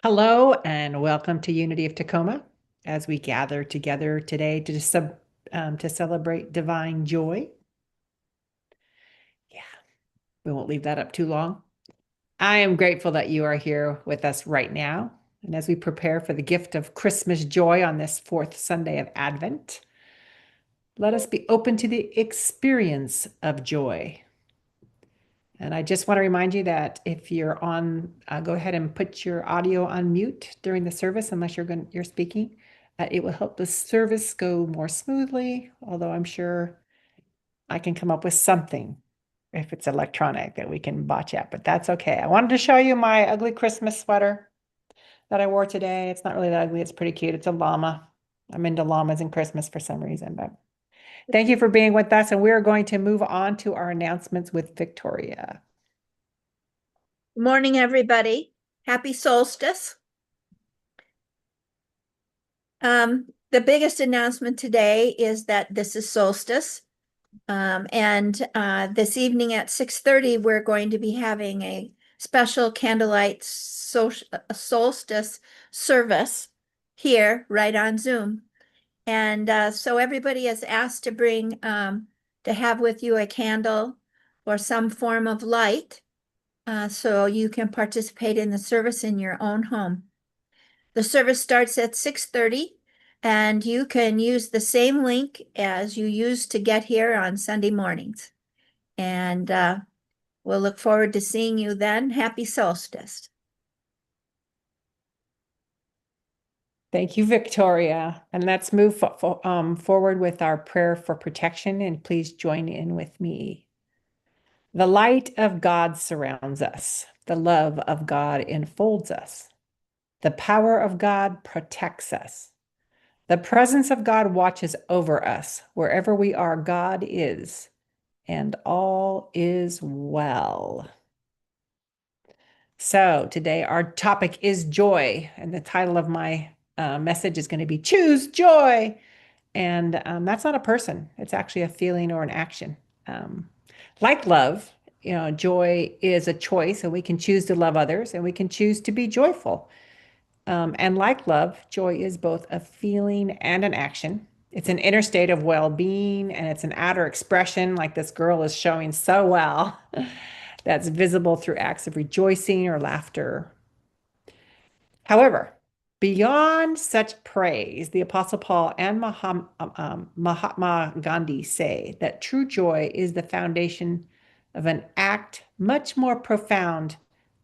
Hello and welcome to Unity of Tacoma as we gather together today to celebrate divine joy. Yeah, we won't leave that up too long. I am grateful that you are here with us right now. And as we prepare for the gift of Christmas joy on this fourth Sunday of Advent, let us be open to the experience of joy. And I just want to remind you that if you're on, go ahead and put your audio on mute during the service, unless you're speaking. It will help the service go more smoothly, although I'm sure I can come up with something if it's electronic that we can botch at, but that's okay. I wanted to show you my ugly Christmas sweater that I wore today. It's not really that ugly. It's pretty cute. It's a llama. I'm into llamas and Christmas for some reason, but thank you for being with us. And we're going to move on to our announcements with Victoria. Morning, everybody. Happy solstice. The biggest announcement today is that this is solstice. And this evening at 6:30, we're going to be having a special candlelight solstice service here right on Zoom. And so everybody is asked to bring to have with you a candle or some form of light. So you can participate in the service in your own home. The service starts at 6:30, and you can use the same link as you used to get here on Sunday mornings. And we'll look forward to seeing you then. Happy solstice. Thank you, Victoria. And let's move forward with our prayer for protection, and please join in with me. The light of God surrounds us. The love of God enfolds us. The power of God protects us. The presence of God watches over us. Wherever we are, God is, and all is well. So today our topic is joy, and the title of my message is going to be Choose Joy. And that's not a person, it's actually a feeling or an action. Like love, joy is a choice, and we can choose to love others and we can choose to be joyful. And like love, joy is both a feeling and an action. It's an inner state of well being, and it's an outer expression, like this girl is showing so well, that's visible through acts of rejoicing or laughter. However, beyond such praise, the Apostle Paul and Mahatma Gandhi say that true joy is the foundation of an act much more profound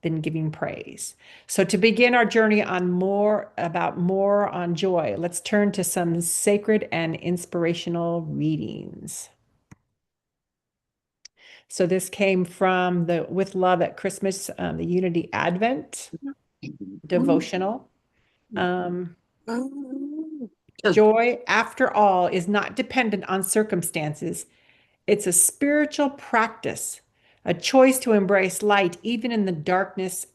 than giving praise. So to begin our journey on more on joy, let's turn to some sacred and inspirational readings. So this came from the With Love at Christmas, the Unity Advent devotional. Um, Joy, after all, is not dependent on circumstances. It's a spiritual practice, a choice to embrace light even in the darkest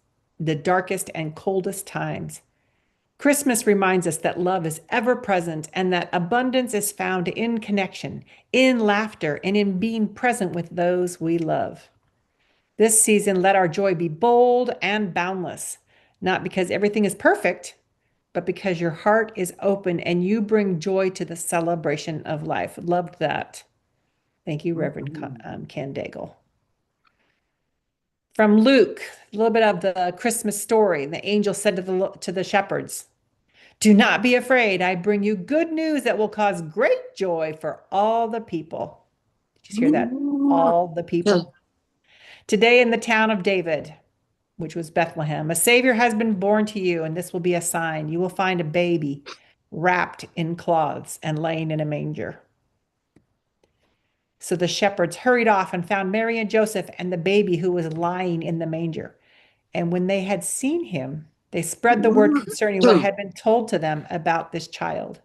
and coldest times. Christmas reminds us that love is ever present and that abundance is found in connection, in laughter, and in being present with those we love. This season, let our joy be bold and boundless, not because everything is perfect, but because your heart is open and you bring joy to the celebration of life. Loved that. Thank you, Reverend Candagle. From Luke, a little bit of the Christmas story. The angel said to the shepherds, "Do not be afraid. I bring you good news that will cause great joy for all the people." Did you hear that? All the people. Today in the town of David, which was Bethlehem, a Savior has been born to you, and this will be a sign. You will find a baby wrapped in cloths and laying in a manger. So the shepherds hurried off and found Mary and Joseph and the baby who was lying in the manger. And when they had seen him, they spread the word concerning what had been told to them about this child.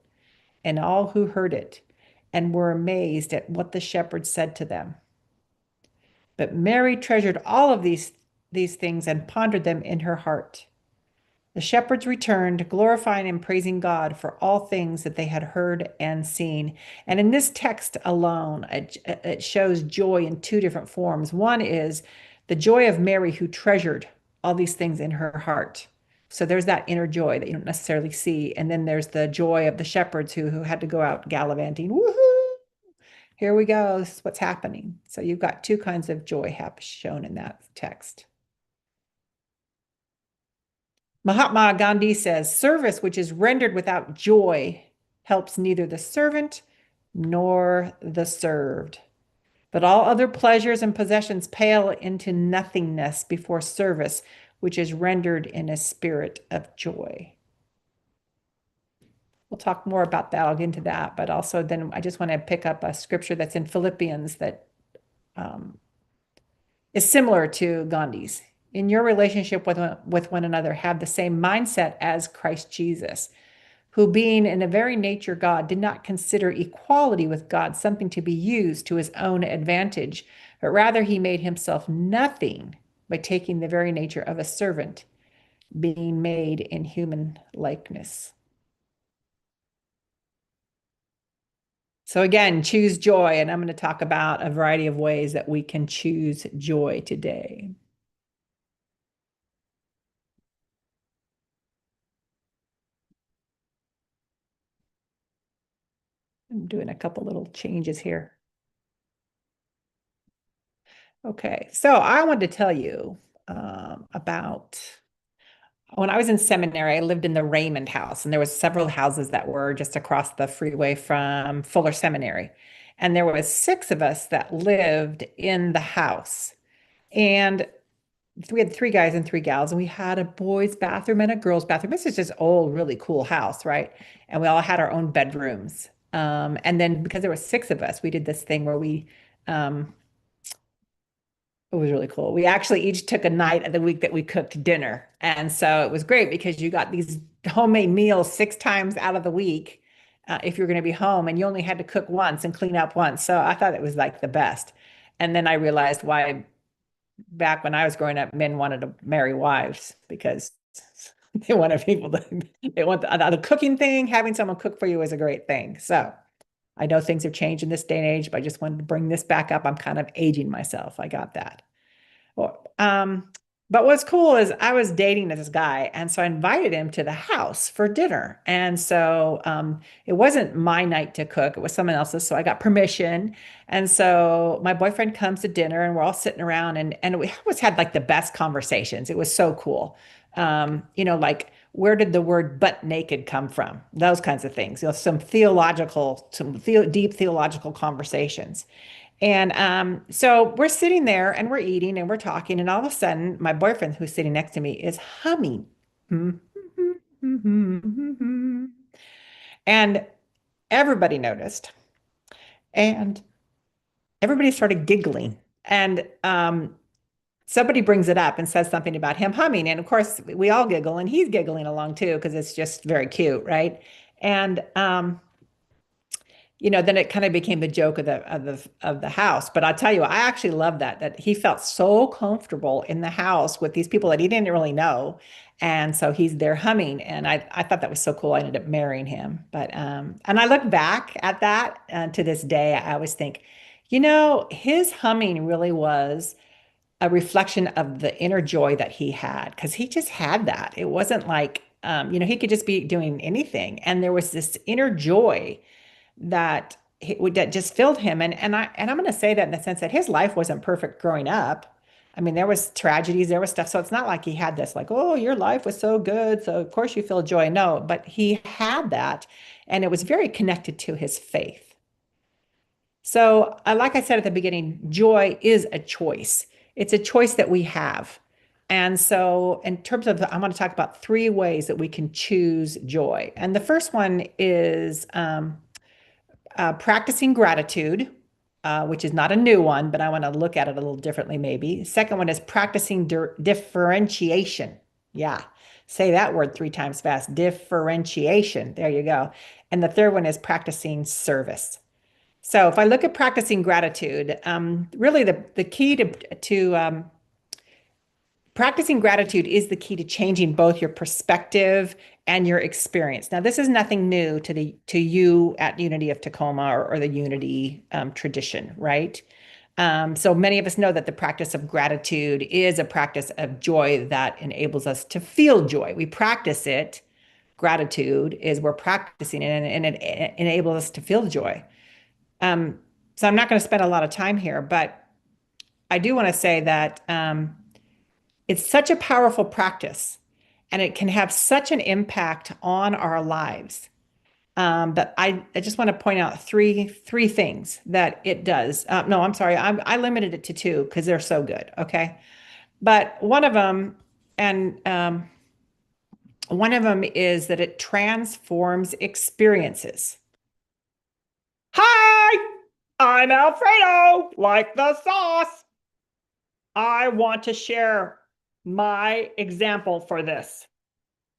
And all who heard it and were amazed at what the shepherds said to them. But Mary treasured all of these things and pondered them in her heart. The shepherds returned, glorifying and praising God for all things that they had heard and seen. And in this text alone, it shows joy in two different forms. One is the joy of Mary, who treasured all these things in her heart. So there's that inner joy that you don't necessarily see. And then there's the joy of the shepherds who had to go out gallivanting. Woohoo! Here we go. This is what's happening. So you've got two kinds of joy have shown in that text. Mahatma Gandhi says, service which is rendered without joy helps neither the servant nor the served. But all other pleasures and possessions pale into nothingness before service, which is rendered in a spirit of joy. We'll talk more about that. I'll get into that. But also, then I just want to pick up a scripture that's in Philippians that is similar to Gandhi's. In your relationship with one another, have the same mindset as Christ Jesus, who being in a very nature God, did not consider equality with God something to be used to his own advantage, but rather he made himself nothing by taking the very nature of a servant, being made in human likeness. So again, choose joy, and I'm going to talk about a variety of ways that we can choose joy today. I'm doing a couple little changes here. Okay, so I wanted to tell you about when I was in seminary. I lived in the Raymond House, and there was several houses that were just across the freeway from Fuller Seminary, and there was six of us that lived in the house, and we had three guys and three gals, and we had a boys' bathroom and a girls' bathroom. This is just old, really cool house, right? And we all had our own bedrooms. And then because there were six of us, we did this thing where um, it was really cool. We actually each took a night of the week that we cooked dinner. And so it was great because you got these homemade meals six times out of the week if you're going to be home, and you only had to cook once and clean up once. So I thought it was like the best. And then I realized why back when I was growing up, men wanted to marry wives because they wanted people to, they want the cooking thing, having someone cook for you is a great thing. So I know things have changed in this day and age, but I just wanted to bring this back up. I'm kind of aging myself. I got that. Well, but what's cool is I was dating this guy, and so I invited him to the house for dinner. And so it wasn't my night to cook, it was someone else's. So I got permission. And so my boyfriend comes to dinner, and we're all sitting around, and we always had like the best conversations. It was so cool. Like where did the word butt naked come from? Those kinds of things. Deep theological conversations. And so we're sitting there and we're eating and we're talking, and all of a sudden, my boyfriend, who's sitting next to me, is humming. And everybody noticed, and everybody started giggling. And somebody brings it up and says something about him humming. And of course, we all giggle, and he's giggling along too, because it's just very cute, right? And then it kind of became the joke of the house. But I'll tell you, I actually love that he felt so comfortable in the house with these people that he didn't really know. And so he's there humming. And I thought that was so cool. I ended up marrying him. But and I look back at that to this day, I always think, his humming really was a reflection of the inner joy that he had, because he just had that. It wasn't like, he could just be doing anything. And there was this inner joy that just filled him. And I'm going to say that in the sense that his life wasn't perfect growing up. I mean, there was tragedies, there was stuff. So it's not like he had this like, oh, your life was so good, so of course you feel joy. No, but he had that, and it was very connected to his faith. So, like I said at the beginning, joy is a choice. It's a choice that we have. And so, in terms of, I want to talk about three ways that we can choose joy. And the first one is practicing gratitude, which is not a new one, but I want to look at it a little differently, maybe. Second one is practicing differentiation. Yeah, say that word three times fast. Differentiation. There you go. And the third one is practicing service. So if I look at practicing gratitude, really the key to practicing gratitude is the key to changing both your perspective and your experience. Now, this is nothing new to you at Unity of Tacoma or the Unity tradition, right? So many of us know that the practice of gratitude is a practice of joy that enables us to feel joy. We practice it. Gratitude is we're practicing it, and it enables us to feel joy. Um, so I'm not going to spend a lot of time here, but I do want to say that it's such a powerful practice, and it can have such an impact on our lives. But I just want to point out three things that it does. No, I'm sorry. I limited it to two because they're so good. Okay. But and one of them is that it transforms experiences. Hi, I'm Alfredo, like the sauce. I want to share my example for this.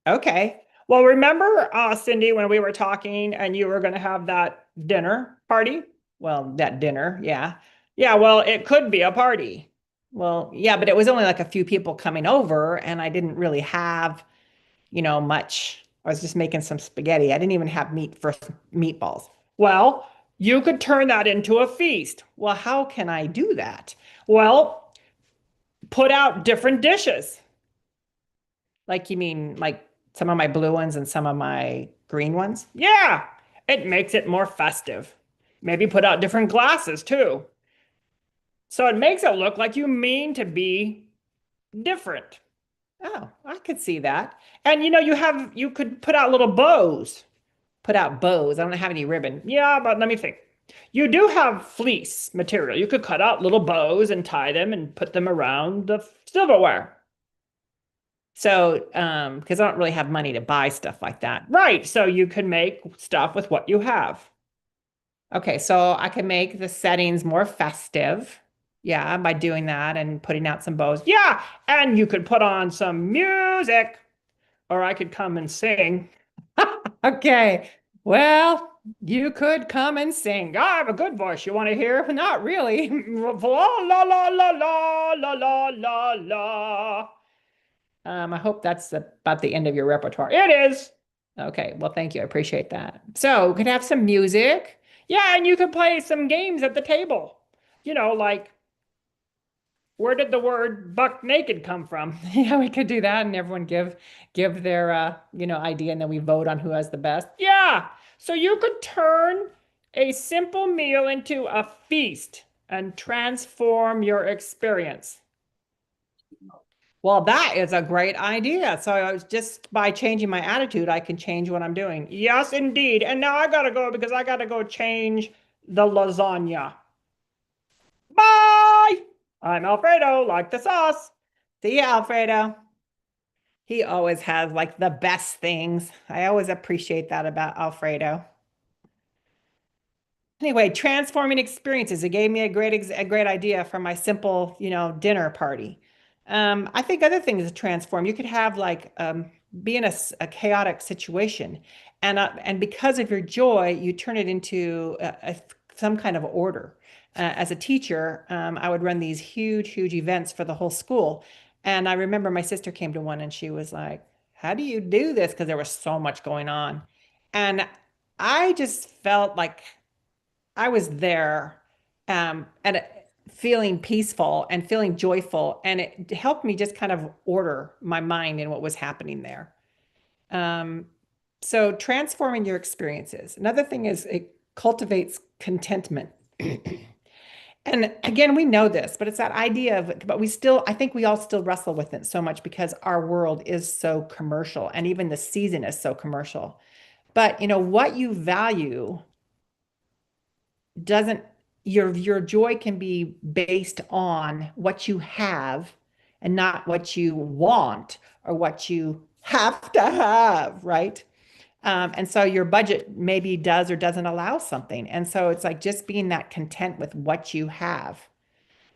Okay. Well, remember, Cindy, when we were talking and you were going to have that dinner party? Well, that dinner, yeah. Yeah, well, it could be a party. Well, yeah, but it was only like a few people coming over, and I didn't really have, much. I was just making some spaghetti. I didn't even have meat for meatballs. Well, you could turn that into a feast. Well, how can I do that? Well, put out different dishes. Like you mean like some of my blue ones and some of my green ones? Yeah, it makes it more festive. Maybe put out different glasses too. So it makes it look like you mean to be different. Oh, I could see that. And you could put out little bows. Put out bows. I don't have any ribbon. Yeah, but let me think. You do have fleece material. You could cut out little bows and tie them and put them around the silverware. So, because I don't really have money to buy stuff like that. Right. So you can make stuff with what you have. Okay, so I can make the settings more festive. Yeah, by doing that and putting out some bows. Yeah, and you could put on some music, or I could come and sing. Okay, well, you could come and sing. I have a good voice. You want to hear? Not really. La la la la la la la la la. I hope that's about the end of your repertoire. It is. Okay, well, thank you. I appreciate that. So we could have some music. Yeah, and you could play some games at the table. Like where did the word buck naked come from? Yeah, we could do that and everyone give their idea and then we vote on who has the best. Yeah. So you could turn a simple meal into a feast and transform your experience. Well, that is a great idea. So I was just by changing my attitude, I can change what I'm doing. Yes, indeed. And now I gotta go because I gotta go change the lasagna. Bye! I'm Alfredo, like the sauce. See ya, Alfredo. He always has like the best things. I always appreciate that about Alfredo. Anyway, transforming experiences. It gave me a great idea for my simple, dinner party. I think other things to transform. You could have like be in a chaotic situation, and because of your joy, you turn it into some kind of order. As a teacher, I would run these huge events for the whole school, and I remember my sister came to one, and she was like, "How do you do this?" Because there was so much going on, and I just felt like I was there and feeling peaceful and feeling joyful. And it helped me just kind of order my mind in what was happening there. Um, so transforming your experiences. Another thing is it cultivates contentment. And again, we know this, but it's that idea of, but I think we all still wrestle with it so much because our world is so commercial and even the season is so commercial. But what you value doesn't your joy can be based on what you have and not what you want or what you have to have, right? And so your budget maybe does or doesn't allow something. And so it's like just being that content with what you have.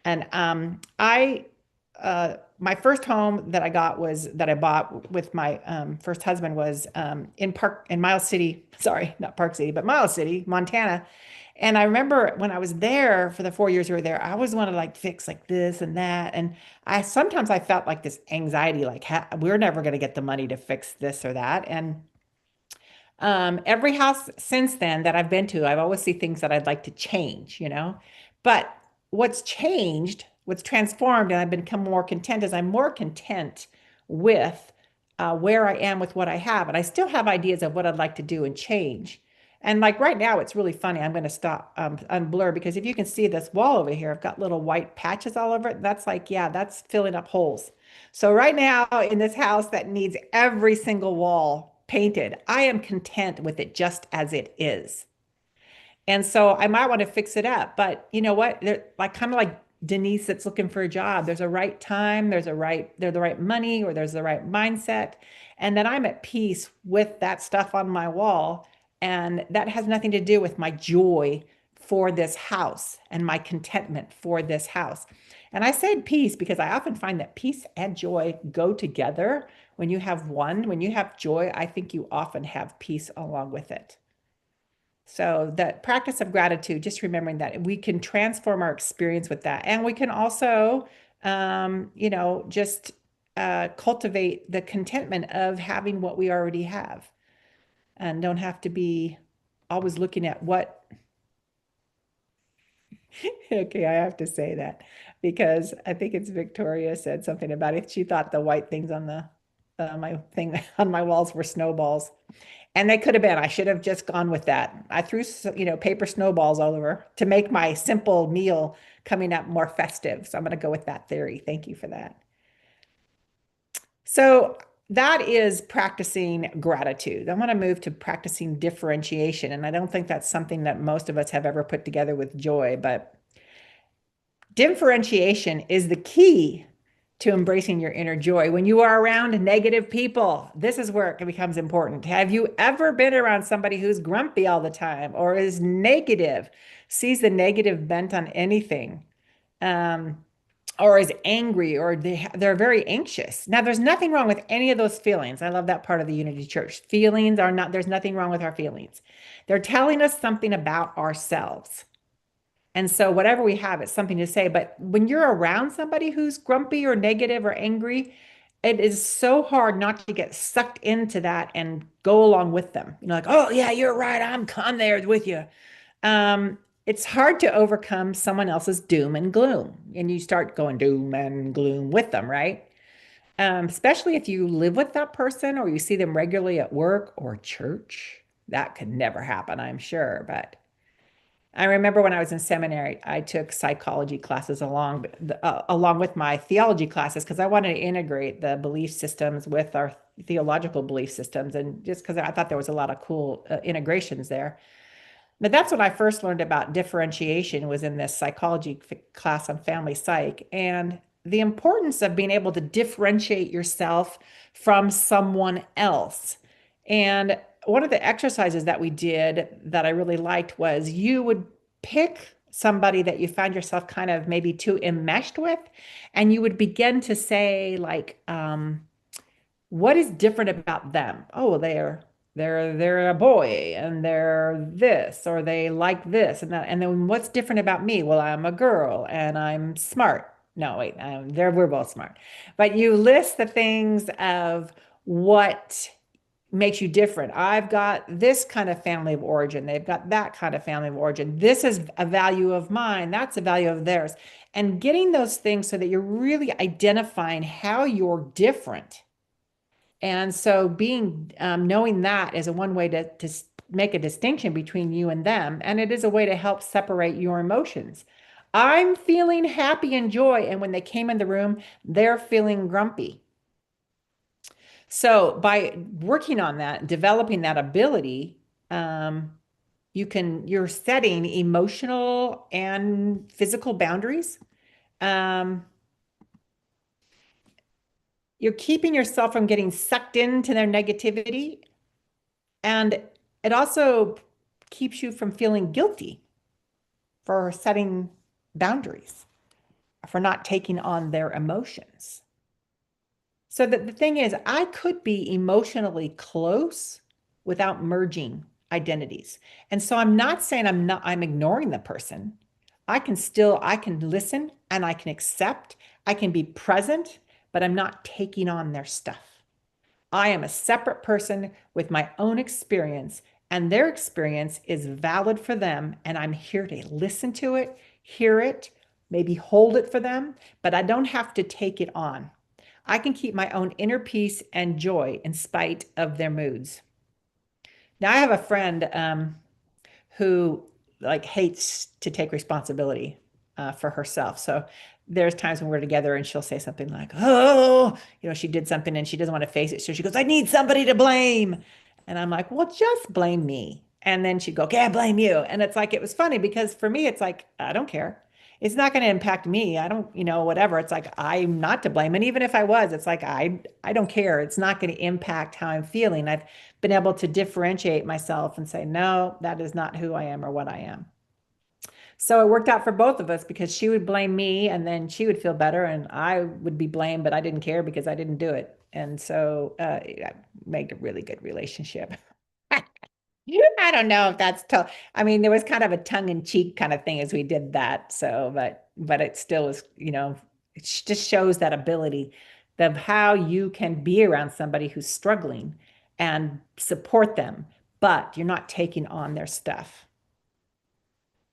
And my first home that I bought with my first husband was in Miles City, sorry, not Park City, but Miles City, Montana. And I remember when I was there for the 4 years we were there, I always wanted to like fix like this and that. And sometimes I felt like this anxiety, like we're never going to get the money to fix this or that. And every house since then that I've been to, I've always see things that I'd like to change. But what's changed, what's transformed, and I've become more content is I'm more content with where I am with what I have. And I still have ideas of what I'd like to do and change. And like right now, it's really funny. I'm going to stop unblur because if you can see this wall over here, I've got little white patches all over it. That's like, yeah, that's filling up holes. So right now in this house that needs every single wall painted, I am content with it just as it is. And so I might want to fix it up. But you know what? They're like kind of like Denise that's looking for a job. There's a right time, there's the right money, or there's the right mindset. And then I'm at peace with that stuff on my wall. And that has nothing to do with my joy for this house and my contentment for this house. And I said peace because I often find that peace and joy go together. When you have one, when you have joy, I think you often have peace along with it. So the practice of gratitude, just remembering that we can transform our experience with that. And we can also, just cultivate the contentment of having what we already have and don't have to be always looking at what, okay, I have to say that because I think it's Victoria said something about it. She thought the white things on my thing on my walls were snowballs. And they could have been. I should have just gone with that. I threw, paper snowballs all over to make my simple meal coming up more festive. So I'm going to go with that theory. Thank you for that. So that is practicing gratitude. I want to move to practicing differentiation. And I don't think that's something that most of us have ever put together with joy, but differentiation is the key to embracing your inner joy. When you are around negative people, this is where it becomes important. Have you ever been around somebody who's grumpy all the time or is negative, sees the negative bent on anything, or is angry, or they're very anxious? Now, there's nothing wrong with any of those feelings. I love that part of the Unity Church. Feelings are not, there's nothing wrong with our feelings. They're telling us something about ourselves. And so whatever we have, it's something to say. But when you're around somebody who's grumpy or negative or angry, it is so hard not to get sucked into that and go along with them. Like, oh yeah, you're right. I'm there with you. It's hard to overcome someone else's doom and gloom, and you start going doom and gloom with them, right? Especially if you live with that person or you see them regularly at work or church. That could never happen, I'm sure, but I remember when I was in seminary, I took psychology classes along with my theology classes because I wanted to integrate the belief systems with our theological belief systems, and just because I thought there was a lot of cool integrations there. But that's when I first learned about differentiation was in this psychology class on family psych, and the importance of being able to differentiate yourself from someone else. And one of the exercises that we did that I really liked was you would pick somebody that you found yourself kind of maybe too enmeshed with, and you would begin to say like, what is different about them? Oh, well, they're a boy and they're this, or they like this and that. And then what's different about me? Well, I'm a girl and I'm smart. No, wait, we're both smart. But you list the things of what makes you different. I've got this kind of family of origin. They've got that kind of family of origin. This is a value of mine. That's a value of theirs. And getting those things so that you're really identifying how you're different. And so being knowing that is a one way to make a distinction between you and them. And it is a way to help separate your emotions. I'm feeling happy and joy. And when they came in the room, they're feeling grumpy. So by working on that, developing that ability, you're setting emotional and physical boundaries. You're keeping yourself from getting sucked into their negativity. And it also keeps you from feeling guilty for setting boundaries, for not taking on their emotions. So the thing is, I could be emotionally close without merging identities. And so I'm not saying I'm ignoring the person. I can listen and I can accept, I can be present, but I'm not taking on their stuff. I am a separate person with my own experience, and their experience is valid for them. And I'm here to listen to it, hear it, maybe hold it for them, but I don't have to take it on. I can keep my own inner peace and joy in spite of their moods. Now, I have a friend who like hates to take responsibility for herself. So there's times when we're together and she'll say something like, "Oh, she did something and she doesn't want to face it." So she goes, "I need somebody to blame." And I'm like, "Well, just blame me." And then she'd go, "Okay, I blame you." And it's like, it was funny because for me, it's like, I don't care. It's not going to impact me. I don't, whatever. It's like, I'm not to blame. And even if I was, it's like, I don't care. It's not going to impact how I'm feeling. I've been able to differentiate myself and say, no, that is not who I am or what I am. So it worked out for both of us because she would blame me and then she would feel better and I would be blamed, but I didn't care because I didn't do it. And so it made a really good relationship. I don't know if that's tough. I mean, there was kind of a tongue-in-cheek kind of thing as we did that. So, but it still was, it just shows that ability of how you can be around somebody who's struggling and support them, but you're not taking on their stuff.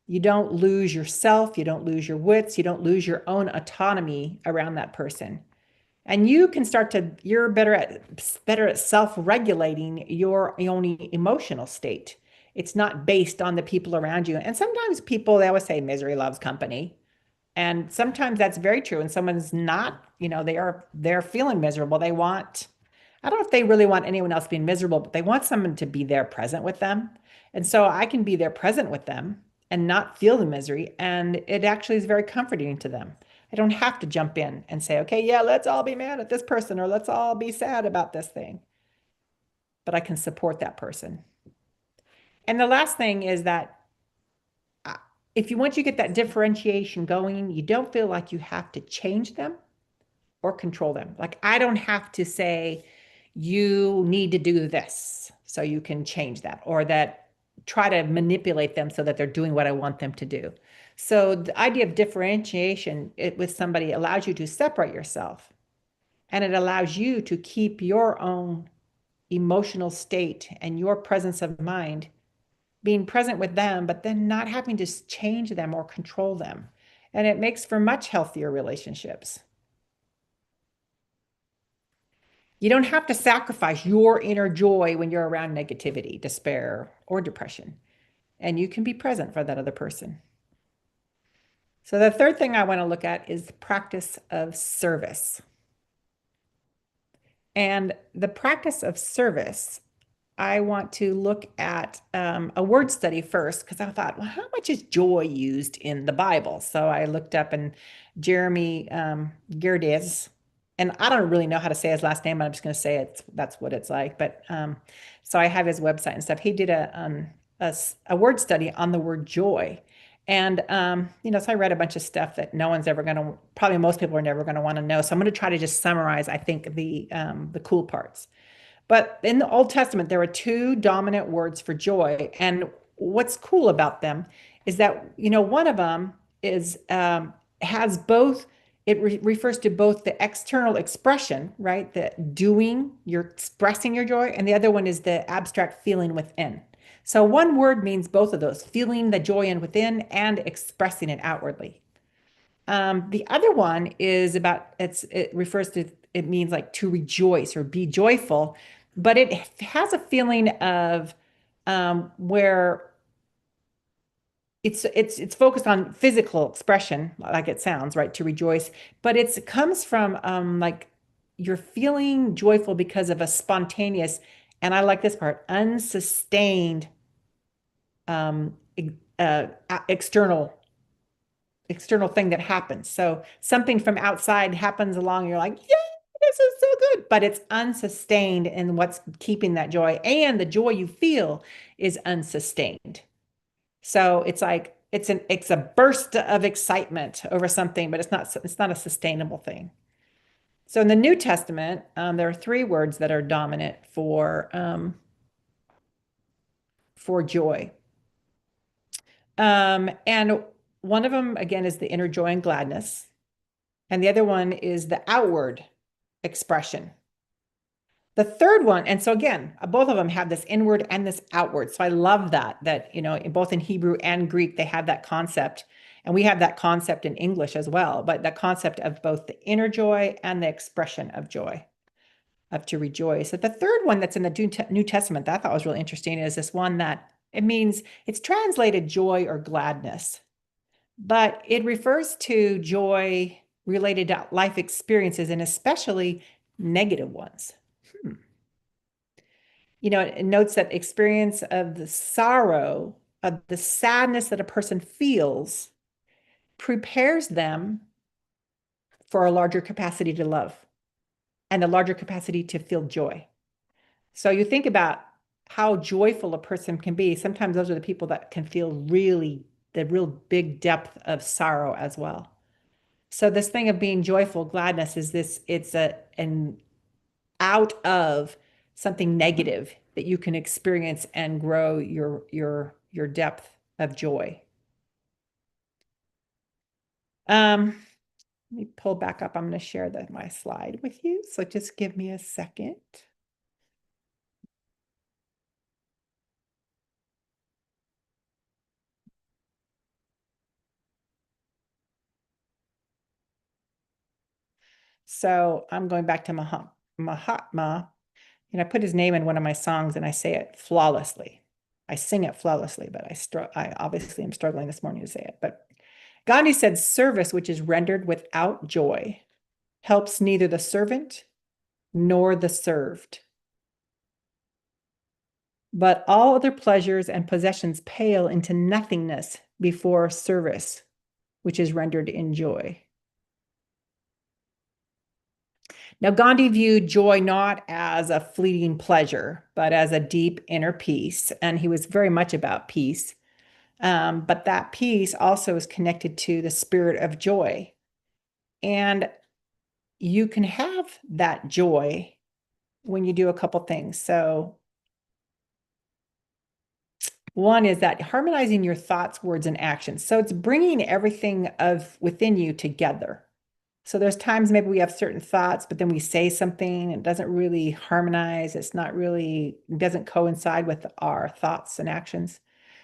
You don't lose yourself, you don't lose your wits, you don't lose your own autonomy around that person. And you can start to, you're better at self-regulating your own emotional state. It's not based on the people around you. And sometimes people, they always say misery loves company. And sometimes that's very true. And someone's not, they're feeling miserable. I don't know if they really want anyone else being miserable, but they want someone to be there present with them. And so I can be there present with them and not feel the misery. And it actually is very comforting to them. I don't have to jump in and say, okay, yeah, let's all be mad at this person or let's all be sad about this thing. But I can support that person. And the last thing is that if you once you get that differentiation going, you don't feel like you have to change them or control them. Like I don't have to say, you need to do this so you can change that, or that try to manipulate them so that they're doing what I want them to do. So the idea of differentiation with somebody allows you to separate yourself and it allows you to keep your own emotional state and your presence of mind being present with them, but then not having to change them or control them. And it makes for much healthier relationships. You don't have to sacrifice your inner joy when you're around negativity, despair, or depression. And you can be present for that other person. So the third thing I want to look at is the practice of service. And the practice of service, I want to look at a word study first because I thought, well, how much is joy used in the Bible? So I looked up and Jeremy Girdes, and I don't really know how to say his last name, but I'm just going to say that's what it's like. But so I have his website and stuff. He did a word study on the word joy. And, so I read a bunch of stuff that no one's ever going to, probably most people are never going to want to know. So I'm going to try to just summarize, I think, the cool parts. But in the Old Testament, there are two dominant words for joy. And what's cool about them is that, one of them is has both, it refers to both the external expression, right? The doing, you're expressing your joy, and the other one is the abstract feeling within. So one word means both of those, feeling the joy in within and expressing it outwardly. The other one is it refers to, it means like to rejoice or be joyful, but it has a feeling of where it's focused on physical expression, like it sounds, right? To rejoice, but it comes from like you're feeling joyful because of a spontaneous, and I like this part, unsustained um, uh, external thing that happens. So something from outside happens along, you're like, yeah, this is so good, but it's unsustained in what's keeping that joy. And the joy you feel is unsustained. So it's like it's a burst of excitement over something, but it's not a sustainable thing. So in the New Testament, there are three words that are dominant for joy. And one of them, again, is the inner joy and gladness. And the other one is the outward expression. The third one, and so again, both of them have this inward and this outward. So I love that, in both in Hebrew and Greek, they have that concept. And we have that concept in English as well, but the concept of both the inner joy and the expression of joy, of to rejoice. So the third one that's in the New Testament that I thought was really interesting is this one that it means it's translated joy or gladness, but it refers to joy related to life experiences and especially negative ones. You know, it notes that experience of the sorrow, of the sadness that a person feels, prepares them for a larger capacity to love and a larger capacity to feel joy. So you think about how joyful a person can be. Sometimes those are the people that can feel really the real big depth of sorrow as well. So this thing of being joyful, gladness is this, it's an out of something negative that you can experience and grow your depth of joy. Let me pull back up. I'm going to share my slide with you. So just give me a second. So I'm going back to Mahatma, and I put his name in one of my songs and I say it flawlessly. I sing it flawlessly, but I obviously am struggling this morning to say it. But Gandhi said, service which is rendered without joy helps neither the servant nor the served. But all other pleasures and possessions pale into nothingness before service, which is rendered in joy. Now, Gandhi viewed joy not as a fleeting pleasure, but as a deep inner peace. And he was very much about peace. But that peace also is connected to the spirit of joy. And you can have that joy when you do a couple things. So one is that harmonizing your thoughts, words, and actions. So it's bringing everything of within you together. So there's times maybe we have certain thoughts, but then we say something, it doesn't really harmonize. It's not really, it doesn't coincide with our thoughts and actions.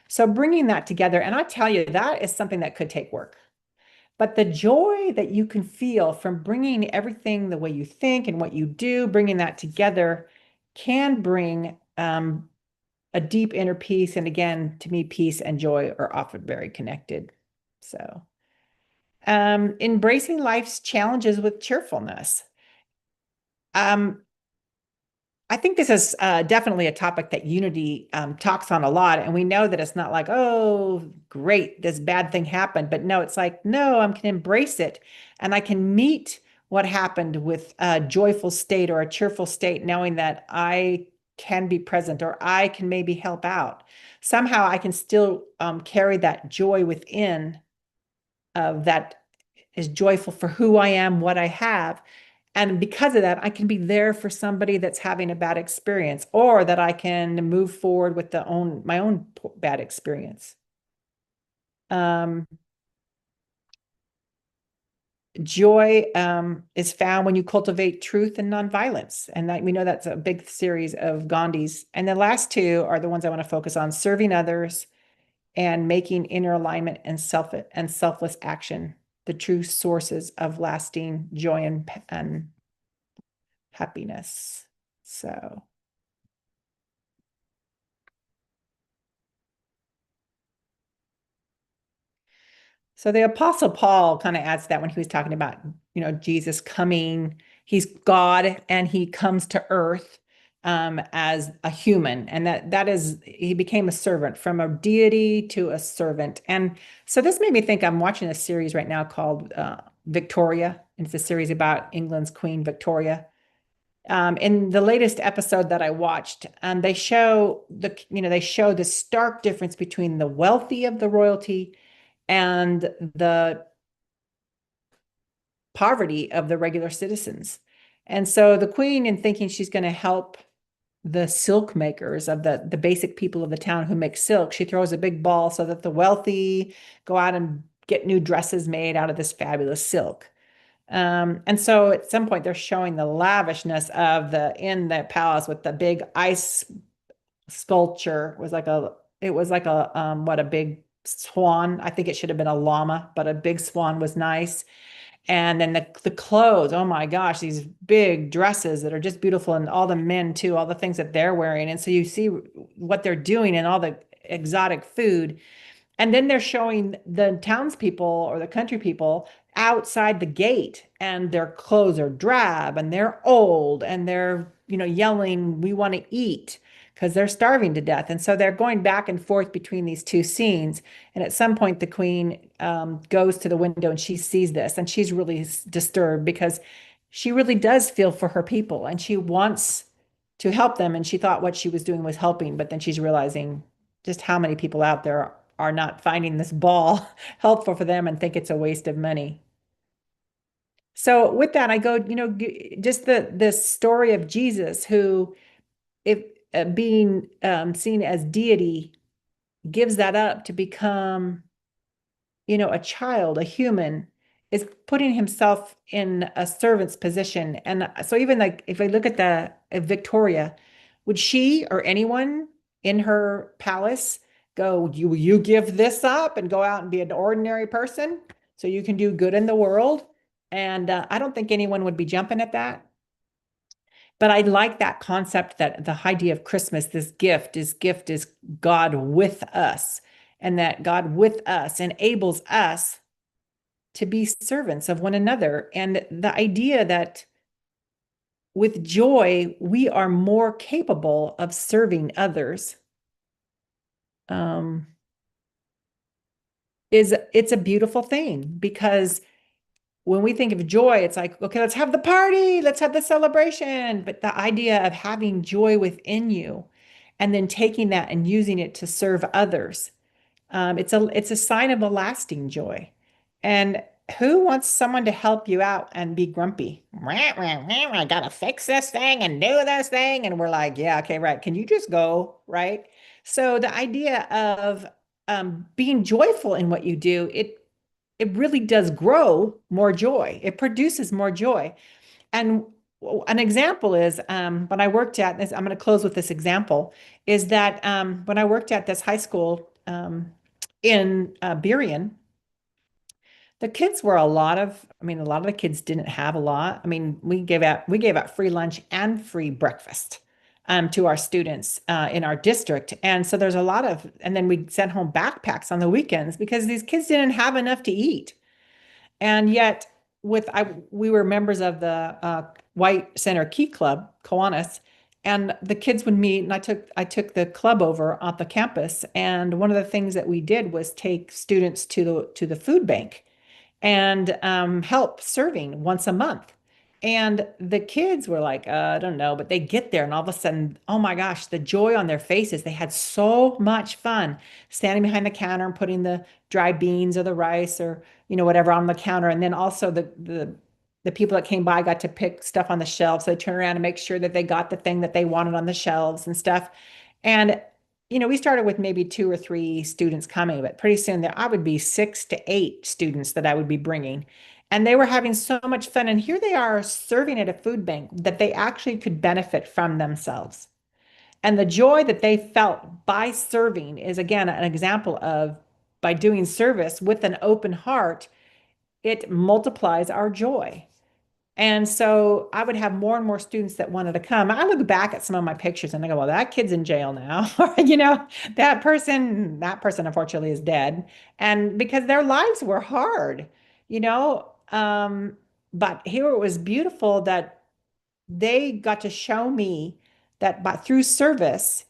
So bringing that together, and I tell you, that is something that could take work. But the joy that you can feel from bringing everything the way you think and what you do, bringing that together can bring a deep inner peace. And again, to me, peace and joy are often very connected. So embracing life's challenges with cheerfulness. I think this is definitely a topic that Unity talks on a lot. And we know that it's not like, oh, great, this bad thing happened. But no, it's like, no, I can embrace it. And I can meet what happened with a joyful state or a cheerful state, knowing that I can be present or I can maybe help out. Somehow I can still carry that joy within that is joyful for who I am, what I have. And because of that, I can be there for somebody that's having a bad experience, or that I can move forward with my own bad experience. Joy is found when you cultivate truth and nonviolence. And that, we know that's a big series of Gandhi's. And the last two are the ones I want to focus on: serving others and making inner alignment and selfless action, the true sources of lasting joy and happiness. So the Apostle Paul kind of adds that when he was talking about, Jesus coming, he's God and he comes to earth as a human. And that is, he became a servant, from a deity to a servant. And so this made me think, I'm watching a series right now called Victoria. And it's a series about England's Queen Victoria. In the latest episode that I watched, they show the stark difference between the wealthy of the royalty and the poverty of the regular citizens. And so the queen, in thinking she's going to help the silk makers of the basic people of the town who make silk, she throws a big ball so that the wealthy go out and get new dresses made out of this fabulous silk. And so at some point they're showing the lavishness of in the palace with the big ice sculpture. It was like a big swan. I think it should have been a llama, but a big swan was nice. And then the clothes, oh my gosh, these big dresses that are just beautiful, and all the men too, all the things that they're wearing. And so you see what they're doing and all the exotic food. And then they're showing the townspeople or the country people outside the gate, and their clothes are drab and they're old and they're, yelling, "We want to eat," because they're starving to death. And so they're going back and forth between these two scenes. And at some point, the queen goes to the window and she sees this, and she's really disturbed because she really does feel for her people and she wants to help them. And she thought what she was doing was helping, but then she's realizing just how many people out there are not finding this ball helpful for them and think it's a waste of money. So with that, I go, just this story of Jesus, who, if being seen as deity, gives that up to become, a child, a human, is putting himself in a servant's position. And so even like if I look at the Victoria, would she or anyone in her palace go, you give this up and go out and be an ordinary person so you can do good in the world? And I don't think anyone would be jumping at that. But I like that concept, that the idea of Christmas, this gift is God with us, and that God with us enables us to be servants of one another. And the idea that with joy, we are more capable of serving others, um, it's a beautiful thing, because when we think of joy, it's like, okay, let's have the party, let's have the celebration. But the idea of having joy within you and then taking that and using it to serve others, it's a sign of a lasting joy. And who wants someone to help you out and be grumpy? I gotta fix this thing and do this thing. And we're like, yeah, okay, right. Can you just go? Right. So the idea of being joyful in what you do, it really does grow more joy. It produces more joy. And an example is when I worked at this, I'm going to close with this example, is that when I worked at this high school in Burien, the kids were a lot of the kids didn't have a lot. I mean, we gave out free lunch and free breakfast to our students in our district. And so there's a lot of, and then we sent home backpacks on the weekends because these kids didn't have enough to eat. And yet, we were members of the White Center Key Club, Kiwanis, and the kids would meet, and I took the club over at the campus, and one of the things that we did was take students to the food bank and help serving once a month. And the kids were like, I don't know, but they get there and all of a sudden, oh my gosh, the joy on their faces. They had so much fun standing behind the counter and putting the dry beans or the rice or, whatever on the counter. And then also the people that came by got to pick stuff on the shelves. So they turn around and make sure that they got the thing that they wanted on the shelves and stuff. And we started with maybe 2 or 3 students coming, but pretty soon there I would be 6 to 8 students that I would be bringing. And they were having so much fun. And here they are serving at a food bank that they actually could benefit from themselves. And the joy that they felt by serving is, again, an example of, by doing service with an open heart, it multiplies our joy. And so I would have more and more students that wanted to come. I look back at some of my pictures and I go, well, that kid's in jail now. Or, that person unfortunately is dead. And because their lives were hard, you know. But here it was beautiful that they got to show me that through service,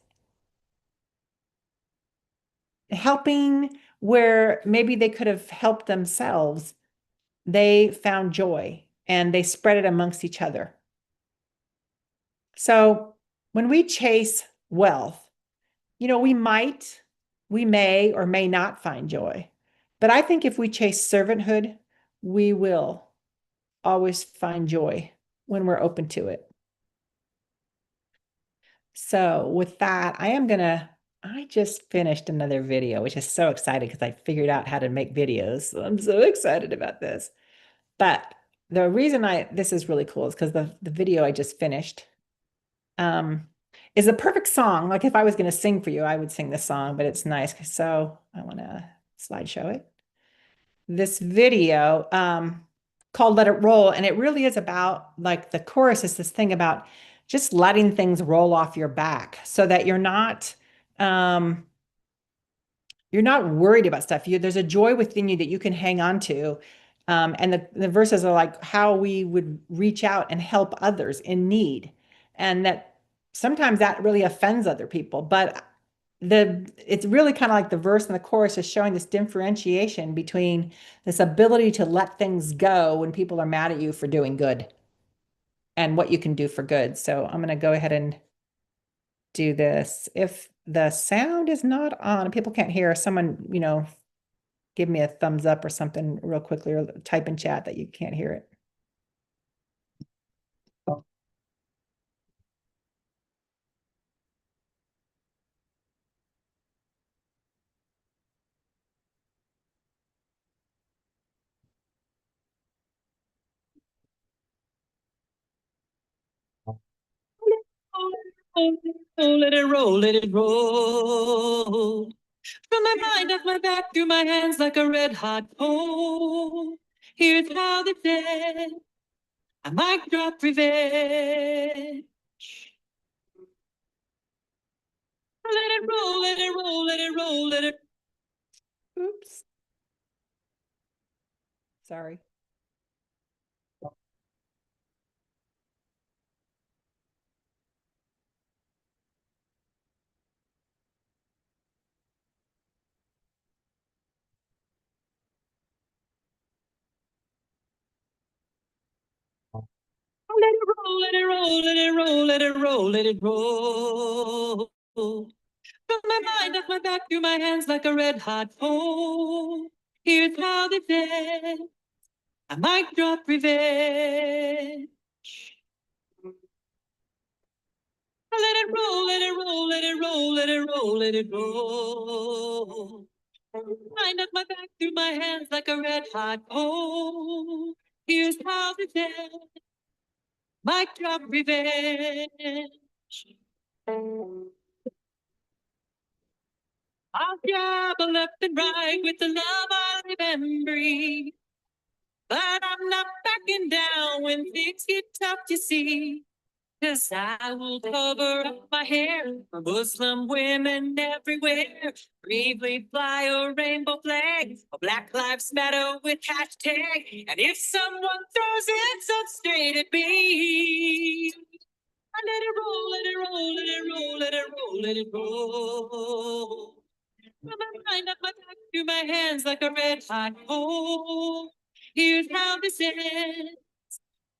helping where maybe they could have helped themselves, they found joy and they spread it amongst each other. So when we chase wealth, we may or may not find joy. But I think if we chase servanthood, we will always find joy when we're open to it. So with that, I just finished another video, which is so exciting because I figured out how to make videos. So I'm so excited about this. But the reason this is really cool is because the video I just finished um, is a perfect song. Like if I was going to sing for you, I would sing this song, but it's nice. So I want to slideshow it, this video called Let It Roll. And it really is about, like, the chorus is this thing about just letting things roll off your back so that you're not worried about stuff. There's a joy within you that you can hang on to. And the verses are like how we would reach out and help others in need. And that sometimes that really offends other people. But it's really kind of like the verse and the chorus is showing this differentiation between this ability to let things go when people are mad at you for doing good and what you can do for good. So I'm going to go ahead and do this. If the sound is not on, people can't hear, someone, give me a thumbs up or something real quickly, or type in chat that you can't hear it. Let it roll, let it roll. From my mind, off my back, through my hands like a red hot coal. Here's how they said, I might drop revenge. Let it roll, let it roll, let it roll, let it. Oops. Sorry. Let it roll, let it roll, let it roll, let it roll, let it roll. From my mind, off my back, through my hands like a red hot coal. Here's how they said, I might drop revenge. Let it roll, let it roll, let it roll, let it roll, let it roll. Mind up my back, through my hands like a red hot coal. Here's how they said, might drop revenge. I'll dabble left and right with the love I remember. But I'm not backing down when things get tough, you see. 'Cause I will cover up my hair for Muslim women everywhere. Bravely fly a rainbow flag, a Black Lives Matter with hashtag. And if someone throws insults straight at me, I let it roll, let it roll, let it roll, let it roll, let it roll. From my mind up my back to my hands like a red hot coal. Here's how this ends.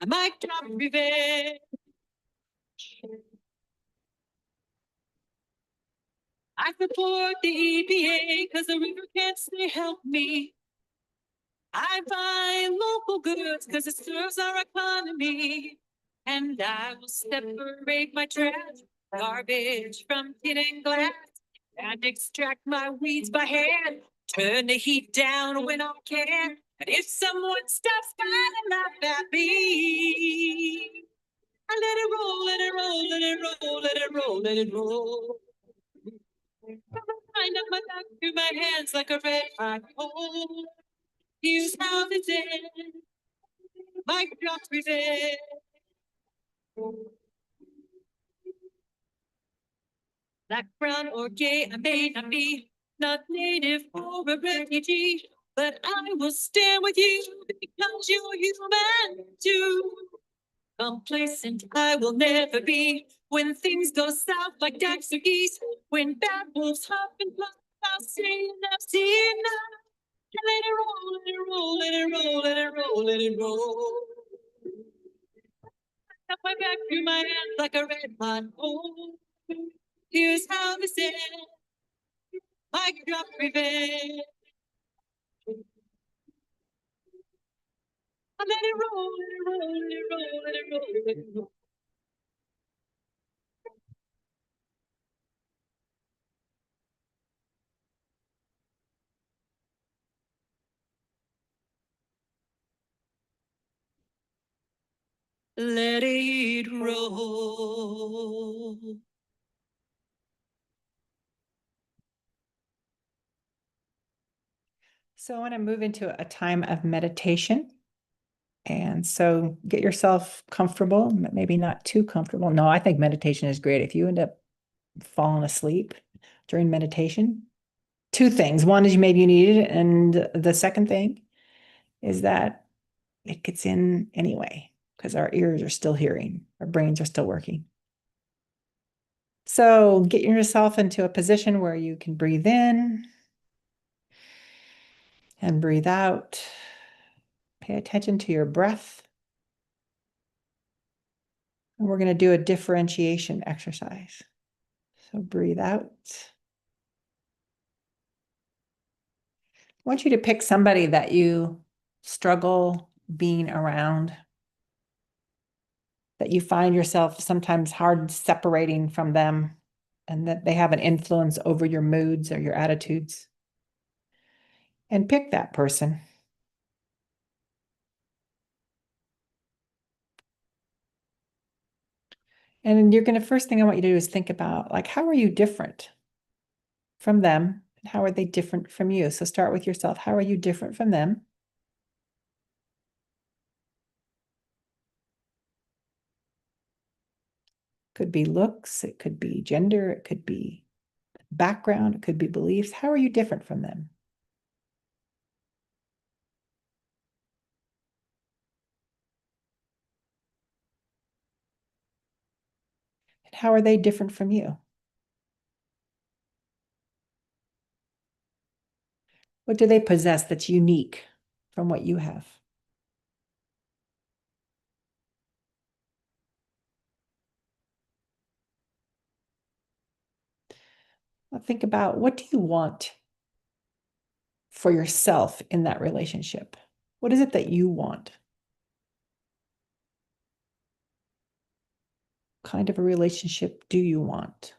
I might drop revenge. I support the EPA because the river can't say help me. I buy local goods because it serves our economy. And I will separate my trash, garbage from tin and glass, and extract my weeds by hand. Turn the heat down when I can. And if someone stops by and laugh at me, I let it roll, let it roll, let it roll, let it roll, let it roll. Wind up my back through my hands like a red hot coal. Here's how they did. My drops revenge. Black, brown, or gay, I may not be, not native or a refugee, but I will stand with you because you're human too. Complacent I will never be when things go south like ducks or geese. When bad wolves huff and puff, I'll say enough's enough. Let it roll, let it roll, let it roll, let it roll, let it roll. Up my back through my hands like a red hot coal. Here's how this ends. I drop revenge. I let it roll, let it roll, let it roll, let it roll, let it roll. Let it roll. So I want to move into a time of meditation. And so get yourself comfortable, maybe not too comfortable. No, I think meditation is great. If you end up falling asleep during meditation, two things. One is maybe you need it. And the second thing is that it gets in anyway, because our ears are still hearing, our brains are still working. So get yourself into a position where you can breathe in and breathe out. Pay attention to your breath. And we're going to do a differentiation exercise. So breathe out. I want you to pick somebody that you struggle being around, that you find yourself sometimes hard separating from them, and that they have an influence over your moods or your attitudes. And pick that person. And you're going to, first thing I want you to do is think about, like, how are you different from them? And how are they different from you? So start with yourself. How are you different from them? Could be looks, it could be gender, it could be background, it could be beliefs. How are you different from them? And how are they different from you? What do they possess that's unique from what you have? Well, think about, what do you want for yourself in that relationship? What is it that you want? What kind of a relationship do you want?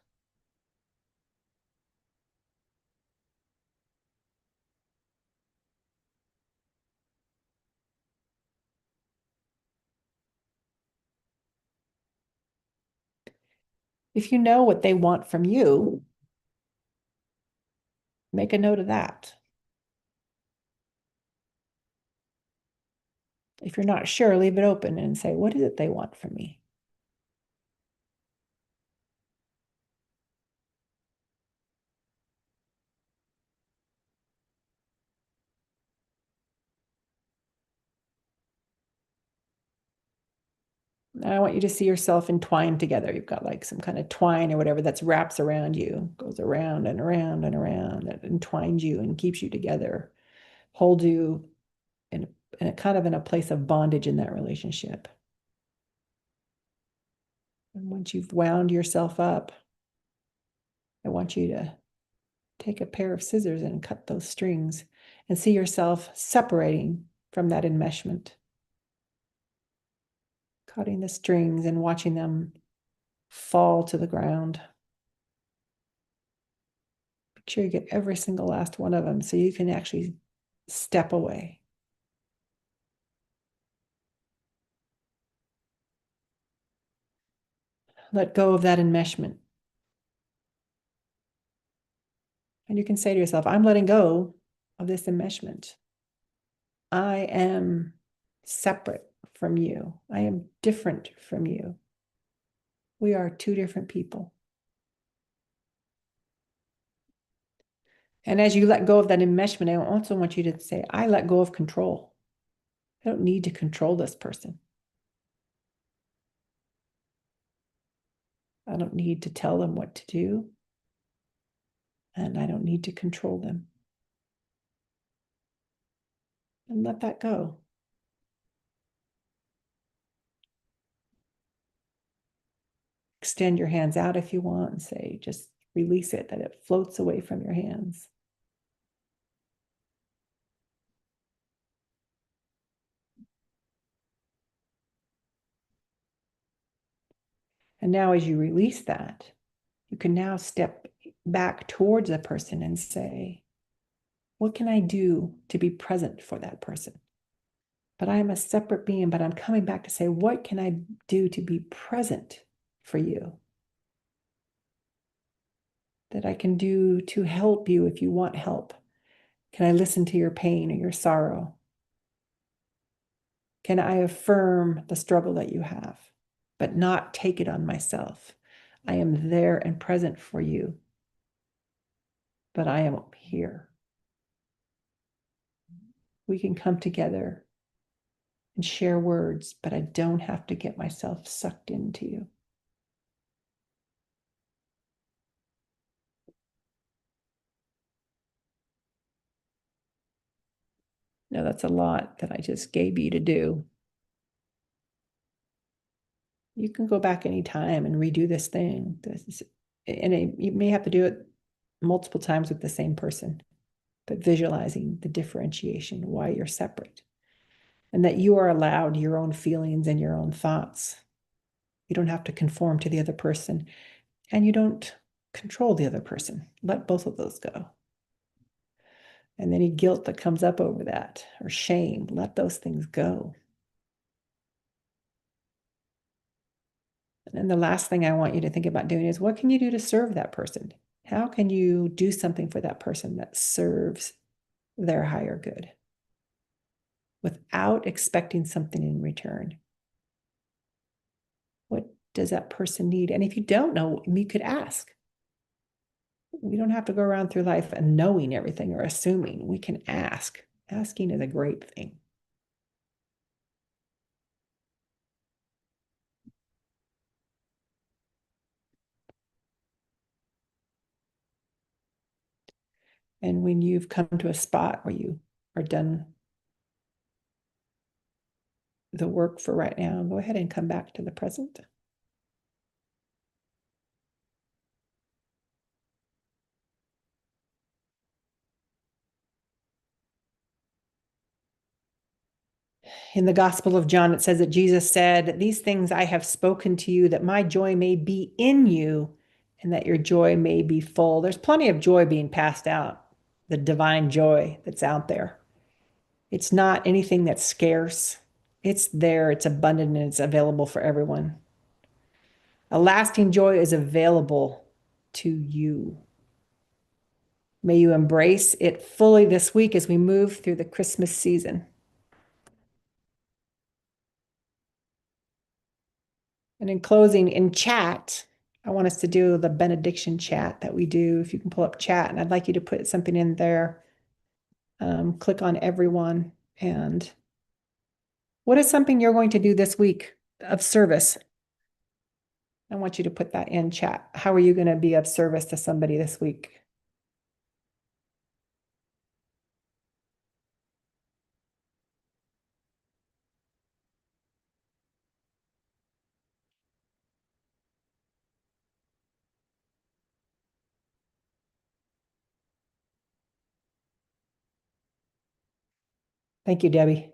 If you know what they want from you, make a note of that. If you're not sure, leave it open and say, what is it they want from me? I want you to see yourself entwined together. You've got like some kind of twine or whatever that's wraps around you, goes around and around and around, and entwines you and keeps you together, hold you in a kind of in a place of bondage in that relationship. And once you've wound yourself up, I want you to take a pair of scissors and cut those strings and see yourself separating from that enmeshment. Cutting the strings and watching them fall to the ground. Make sure you get every single last one of them so you can actually step away. Let go of that enmeshment. And you can say to yourself, I'm letting go of this enmeshment. I am separate from you. I am different from you. We are two different people. And as you let go of that enmeshment, I also want you to say, I let go of control. I don't need to control this person. I don't need to tell them what to do. And I don't need to control them. And let that go. Extend your hands out if you want and say, just release it, that it floats away from your hands. And now as you release that, you can now step back towards a person and say, what can I do to be present for that person? But I am a separate being, but I'm coming back to say, what can I do to be present for you? That I can do to help you if you want help. Can I listen to your pain or your sorrow? Can I affirm the struggle that you have, but not take it on myself? I am there and present for you, but I am here. We can come together and share words, but I don't have to get myself sucked into you. Now, that's a lot that I just gave you to do. You can go back anytime and redo this thing. You may have to do it multiple times with the same person, but visualizing the differentiation, why you're separate, and that you are allowed your own feelings and your own thoughts. You don't have to conform to the other person, and you don't control the other person. Let both of those go. And any guilt that comes up over that, or shame, let those things go. And then the last thing I want you to think about doing is, what can you do to serve that person? How can you do something for that person that serves their higher good without expecting something in return? What does that person need? And if you don't know, you could ask. We don't have to go around through life and knowing everything or assuming. We can ask. Asking is a great thing. And when you've come to a spot where you are done the work for right now, go ahead and come back to the present. In the Gospel of John, it says that Jesus said, "These things I have spoken to you, that my joy may be in you and that your joy may be full." There's plenty of joy being passed out, the divine joy that's out there. It's not anything that's scarce. It's there, it's abundant, and it's available for everyone. A lasting joy is available to you. May you embrace it fully this week as we move through the Christmas season. And in closing, in chat, I want us to do the benediction chat that we do. If you can pull up chat, and I'd like you to put something in there. Click on everyone. And what is something you're going to do this week of service? I want you to put that in chat. How are you going to be of service to somebody this week? Thank you, Debbie.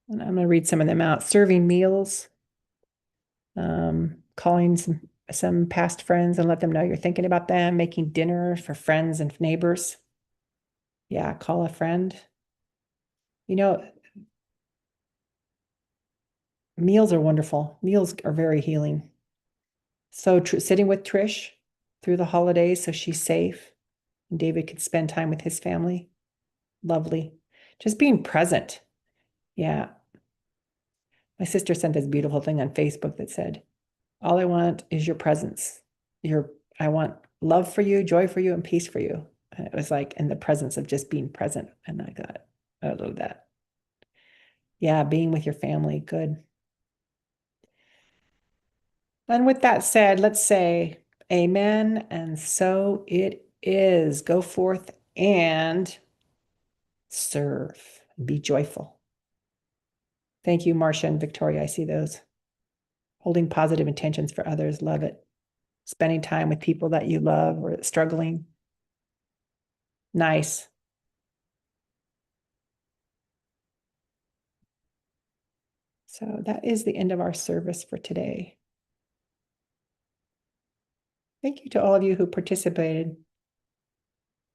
And I'm going to read some of them out. Serving meals, calling some past friends and let them know you're thinking about them, making dinner for friends and neighbors. Yeah, call a friend. You know, meals are wonderful. Meals are very healing. So sitting with Trish through the holidays so she's safe and David could spend time with his family. Lovely. Just being present. Yeah. My sister sent this beautiful thing on Facebook that said, "All I want is your presence. I want love for you, joy for you, and peace for you." And it was like in the presence of just being present. And I thought, I love that. Yeah, being with your family. Good. And with that said, let's say amen. And so it is. Go forth and serve. Be joyful. Thank you, Marcia and Victoria. I see those. Holding positive intentions for others. Love it. Spending time with people that you love or struggling. Nice. So that is the end of our service for today. Thank you to all of you who participated.